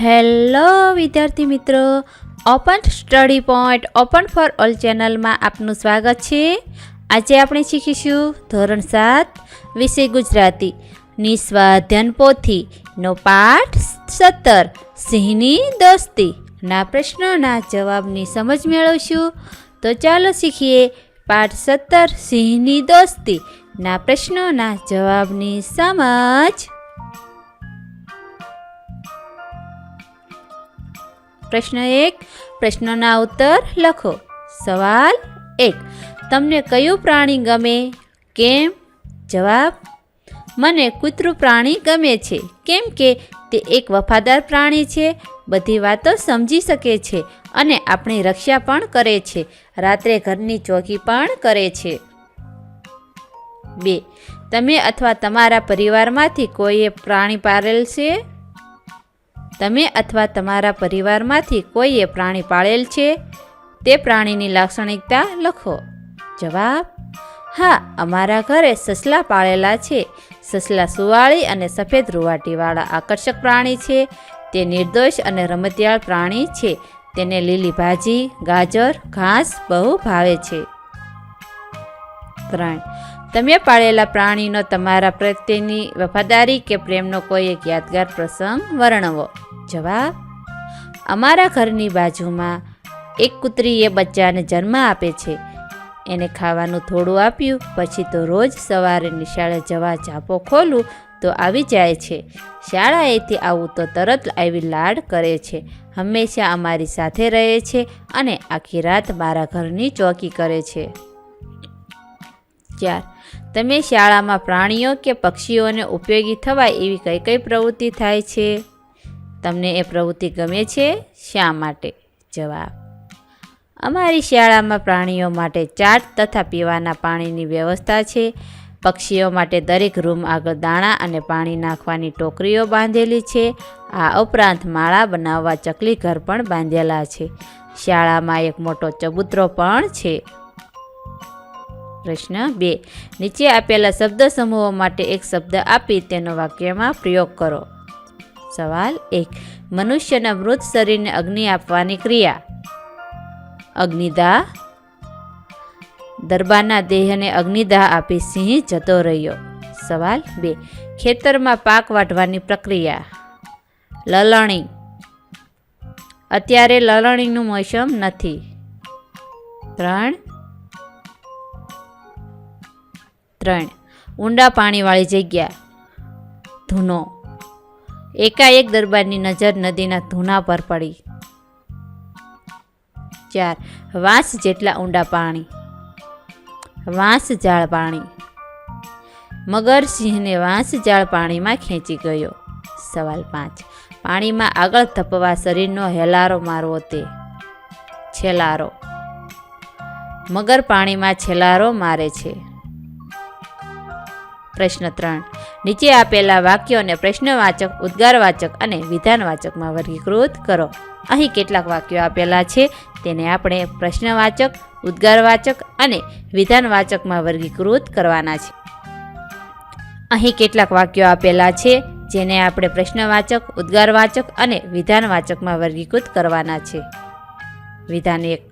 Hello વિદ્યાર્થી મિત્રો, open study point open for all ચેનલમાં આપનું સ્વાગત છે. આજે આપણે શીખીશું ધોરણ 7 વિષય ગુજરાતી નિસ્વાધ્યાન પોથીનો પાઠ 17 સિંહની દોસ્તી ના પ્રશ્નોના જવાબની સમજ મેળવશું. તો ચાલો શીખીએ પાઠ 17 સિંહની દોસ્તી ના પ્રશ્નોના જવાબની સમજ. પ્રશ્ન 1, પ્રશ્નોના ઉત્તર લખો. સવાલ 1, તમને કયું પ્રાણી ગમે? કેમ? જવાબ: મને કૂતરું પ્રાણી ગમે છે, કેમ કે તે એક વફાદાર પ્રાણી છે, બધી વાતો સમજી શકે છે અને આપણી રક્ષા પણ કરે છે. રાત્રે ઘરની ચોકી પણ કરે છે. 2, તમે અથવા તમારા પરિવારમાંથી કોઈએ પ્રાણી પાળેલ છે? તમે અથવા તમારા પરિવારમાંથી કોઈએ પ્રાણી પાળેલ છે? તે પ્રાણીની લાક્ષણિકતા લખો. જવાબ: હા, અમારા ઘરે સસલા પાળેલા છે. સસલા સુંવાળી અને સફેદ રૂંવાટીવાળા આકર્ષક પ્રાણી છે. તે નિર્દોષ અને રમતિયાળ પ્રાણી છે. તેને લીલી ભાજી, ગાજર, ઘાસ બહુ ભાવે છે. 3, તમે પાળેલા પ્રાણીનો તમારા પ્રત્યેની વફાદારી કે પ્રેમનો કોઈ એક યાદગાર પ્રસંગ વર્ણવો. જવાબ: અમારા ઘરની બાજુમાં એક કૂતરીએ બચ્ચાને જન્મ આપે છે. એને ખાવાનું થોડું આપ્યું પછી તો રોજ સવારે નિશાળે જવા ચાપો ખોલું તો આવી જાય છે. શાળાએથી આવું તો તરત આવી લાડ કરે છે. હંમેશા અમારી સાથે રહે છે અને આખી રાત મારા ઘરની ચોકી કરે છે. 4, તમે શાળામાં પ્રાણીઓ કે પક્ષીઓને ઉપયોગી થવાય એવી કઈ કઈ પ્રવૃત્તિ થાય છે? તમને એ પ્રવૃત્તિ ગમે છે? શા માટે? જવાબ: અમારી શાળામાં પ્રાણીઓ માટે ચાટ તથા પીવાના પાણીની વ્યવસ્થા છે. પક્ષીઓ માટે દરેક રૂમ આગળ દાણા અને પાણી નાખવાની ટોકરીઓ બાંધેલી છે. આ ઉપરાંત માળા બનાવવા ચકલી ઘર પણ બાંધેલા છે. શાળામાં એક મોટો ચબૂતરો પણ છે. પ્રશ્ન 2, નીચે આપેલા શબ્દ સમૂહો માટે એક શબ્દ આપી તેનો વાક્યમાં પ્રયોગ કરો. સવાલ 1, મનુષ્યના મૃત શરીરને અગ્નિ આપવાની ક્રિયા. અગ્નિદાહ. દરબારના દેહને અગ્નિદાહ આપી સિંહ જતો રહ્યો. સવાલ 2, ખેતરમાં પાક વાઢવાની પ્રક્રિયા. લલણી. અત્યારે લલણીનું મોસમ નથી. 3, ઊંડા પાણીવાળી જગ્યા. ધૂનો. એકાએક દરબારની નજર નદીના ધૂના પર પડી. 4, વાંસ જેટલા ઊંડા પાણી. વાંસ જાળ પાણી. મગર સિંહને વાંસ જાળ પાણીમાં ખેંચી ગયો. સવાલ 5, પાણીમાં આગળ ધપવા શરીરનો હેલારો મારવો તે. છેલારો. મગર પાણીમાં છેલારો મારે છે. પ્રશ્ન 3, નીચે આપેલા વાક્યોને પ્રશ્નવાચક, ઉદ્ગારવાચક અને વિધાનવાચકમાં વર્ગીકૃત કરો. અહીં કેટલાક વાક્યો આપેલા છે તેને આપણે પ્રશ્નવાચક, ઉદ્ગારવાચક અને વિધાનવાચકમાં વર્ગીકૃત કરવાના છે. અહીં કેટલાક વાક્યો આપેલા છે જેને આપણે પ્રશ્નવાચક, ઉદ્ગારવાચક અને વિધાનવાચકમાં વર્ગીકૃત કરવાના છે. વિધાન 1,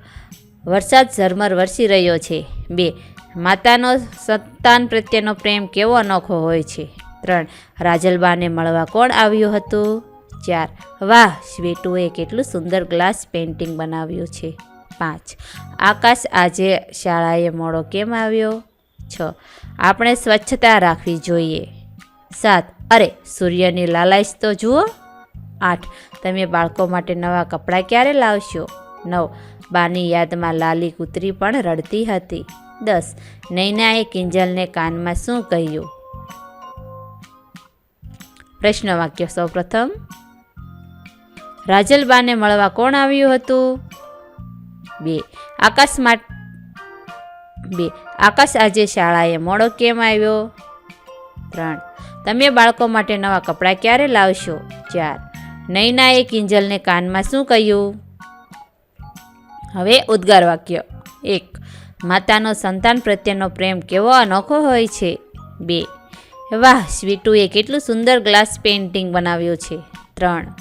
વરસાદ ઝરમર વરસી રહ્યો છે. 2, માતાનો સંતાન પ્રત્યેનો પ્રેમ કેવો અનોખો હોય છે. 3, રાજલબાને મળવા કોણ આવ્યું હતું? 4, વાહ, શ્વેતુએ કેટલું સુંદર ગ્લાસ પેઇન્ટિંગ બનાવ્યું છે. 5, આકાશ આજે શાળાએ મોડો કેમ આવ્યો? 6, આપણે સ્વચ્છતા રાખવી જોઈએ. 7, અરે સૂર્યની લાલાશ તો જુઓ. 8, તમે બાળકો માટે નવા કપડાં ક્યારે લાવશો? 9, બાની યાદમાં લાલી કૂતરી પણ રડતી હતી. 10, નૈનાએ કિંજલને કાનમાં શું કહ્યું? પ્રશ્ન વાક્ય. સૌપ્રથમ, રાજલબાને મળવા કોણ આવ્યું હતું? 2, આકાશ આજે શાળાએ મોડો કેમ આવ્યો? 3, તમે બાળકો માટે નવા કપડાં ક્યારે લાવશો? 4, નૈનાએ કિંજલને કાનમાં શું કહ્યું? હવે ઉદ્ગાર વાક્ય. 1, માતાનો સંતાન પ્રત્યેનો પ્રેમ કેવો અનોખો હોય છે. 2, વાહ, સ્વીટુએ કેટલું સુંદર ગ્લાસ પેઇન્ટિંગ બનાવ્યું છે. 3,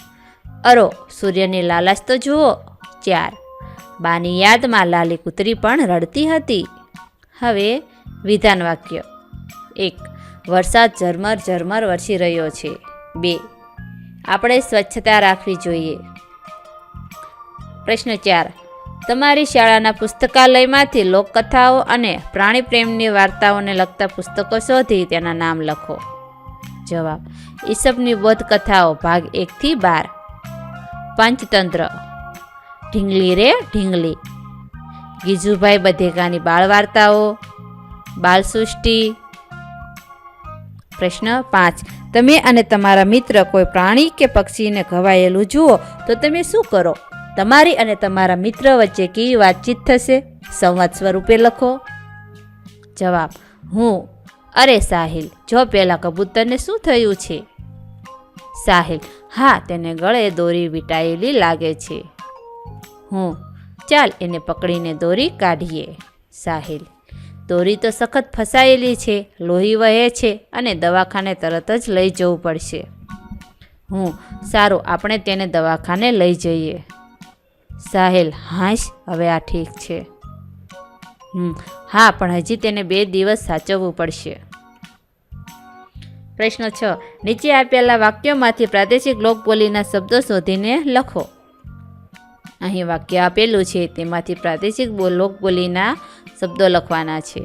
અરો સૂર્યની લાલાશ તો જુઓ. 4. બાની યાદમાં લાલી કૂતરી પણ રડતી હતી. હવે વિધાન વાક્ય. 1. વરસાદ ઝરમર ઝરમર વરસી રહ્યો છે. 2. આપણે સ્વચ્છતા રાખવી જોઈએ. પ્રશ્ન 4. તમારી શાળાના પુસ્તકાલયમાંથી લોકકથાઓ અને પ્રાણી પ્રેમની વાર્તાઓને લગતા પુસ્તકો શોધી તેના નામ લખો. જવાબ. ઈસપની બોધ કથાઓ ભાગ 1 થી 12. પંચતંત્ર. ઢીંગલી રે ઢીંગલી. ગીજુભાઈ બધેકાની બાળ વાર્તાઓ. બાલસૃષ્ટિ. પ્રશ્ન 5. તમે અને તમારા મિત્ર કોઈ પ્રાણી કે પક્ષીને ઘવાયેલું જુઓ તો તમે શું કરો? તમારી અને તમારા મિત્ર વચ્ચે કેવી વાતચીત થશે? સંવાદ સ્વરૂપે લખો. જવાબ. હું. અરે સાહિલ, જો પેલા કબૂતરને શું થયું છે? સાહિલ. હા, તેને ગળે દોરી વીંટાયેલી લાગે છે. હું. ચાલ એને પકડીને દોરી કાઢીએ. સાહિલ. દોરી તો સખત ફસાયેલી છે, લોહી વહે છે અને દવાખાને તરત જ લઈ જવું પડશે. હું. સારું, આપણે તેને દવાખાને લઈ જઈએ. સાહિલ. હાશ, હવે આ ઠીક છે. હા, પણ હજી તેને 2 દિવસ સાચવવું પડશે. પ્રશ્ન 6. નીચે આપેલા વાક્યોમાંથી પ્રાદેશિક લોકબોલીના શબ્દો શોધીને લખો. અહીં વાક્ય આપેલું છે તેમાંથી પ્રાદેશિક લોકબોલીના શબ્દો લખવાના છે.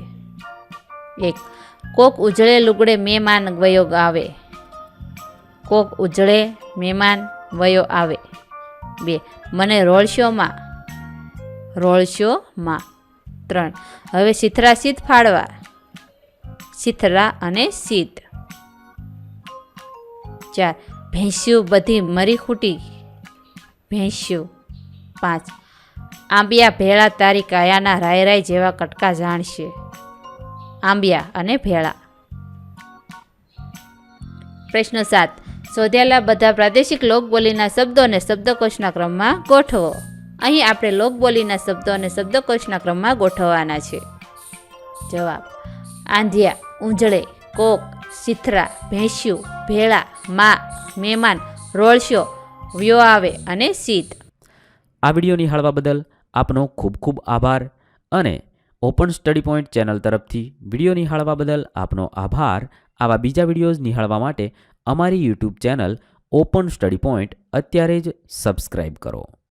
1. કોક ઉજળે લુગડે મહેમાન વયો આવે. કોક ઉજળે મહેમાન વયો આવે. 2. મને રોળશોમાં. રોળશોમાં. 3. હવે શીથરા શીત ફાડવા. શીથરા અને શીત. 4. ભેંસ્યું બધી મરી ખૂટી. ભેંસ્યું. 5. આંબિયા ભેળા તારી કાયાના રાય રાય જેવા કટકા જાણશે. આંબિયા અને ભેળા. પ્રશ્ન 7. શોધેલા બધા પ્રાદેશિક લોકબોલીના શબ્દોને શબ્દકોશના ક્રમમાં ગોઠવો. અહીં આપણે લોકબોલીના શબ્દોને શબ્દકોશના ક્રમમાં ગોઠવવાના છે. જવાબ. આંધિયા, ઊંઝળે, કોક, શીથરા, ભેંસ્યું, ભેળા, માં, મહેમાન, રોળશો, વ્યો આવે અને શીત. આ વિડીયો નિહાળવા બદલ આપનો ખૂબ ખૂબ આભાર અને ઓપન સ્ટડી પોઈન્ટ ચેનલ તરફથી વિડીયો નિહાળવા બદલ આપનો આભાર. આવા બીજા વિડીયોઝ નિહાળવા માટે અમારી YouTube channel open study point અત્યારે જ સબસ્ક્રાઈબ કરો.